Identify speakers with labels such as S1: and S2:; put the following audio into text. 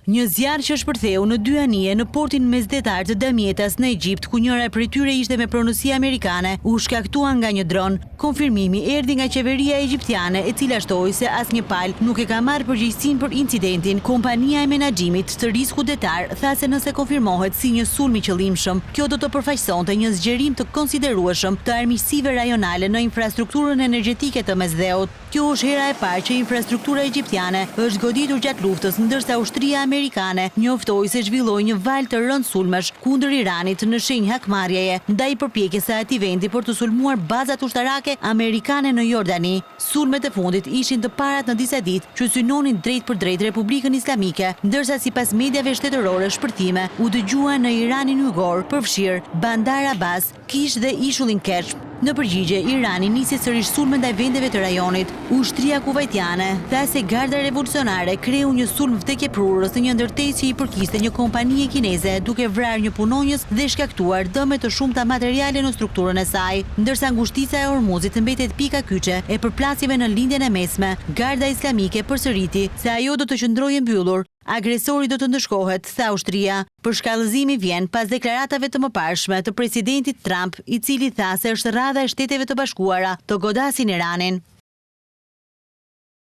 S1: Një zjarr që shpërtheu në dy anije në portin mesdhetar të Damietas në Egjipt, ku njëra prej tyre ishte me pronosi amerikane, u shkaktua nga një dron. Konfirmimi erdhi nga qeveria egjiptiane, e cila shtoi se asnjë palë nuk e ka marrë përgjegjësinë për incidentin. Kompania e menaxhimit të riskut detar tha se nëse konfirmohet si një sulm i qëllimshëm, kjo do të përfaqësonte një zgjerim të konsiderueshëm të armiqësive rajonale në infrastrukturën energjetike të mesdheut. Kjo është hera e parë që infrastruktura egjiptiane është goditur gjatë luftës, ndërsa ushtria amerikane njoftoi se zhvilloi një val të rënd sulmesh kundër Iranit në shenjë hakmarrjeje ndaj përpjekjes së atij vendi për të sulmuar bazat ushtarake amerikane në Jordani. Sulmet e fundit ishin të parat në disa ditë që synonin drejt për drejt Republikën Islamike, ndërsa sipas mediave shtetërore shpërthime u dëgjua në Iranin Ujgur, përfshir Bandar Abbas, Kish dhe ishullin Kerch. Në përgjigje, Irani nisi sërish sulme ndaj vendeve të rajonit. Ushtria kuvajtiane tha se garda revolucionare kreu një sulm vdekjeprurës në një ndërtesë që i përkiste një kompanie kineze, duke vrarë një punonjës dhe shkaktuar dëme të shumta materiale në strukturën e saj. Ndërsa ngushtica e Hormuzit mbetet pika kyçe e përplasjeve në lindjen e mesme, garda islamike përsëriti se ajo do të qëndrojë mbyllur. Agresori do të ndëshkohet, tha ushtria. Përshkallëzimi vjen pas deklaratave të mëparshme të presidentit Trump, i cili tha se është rradha e Shteteve të Bashkuara të godasin Iranin.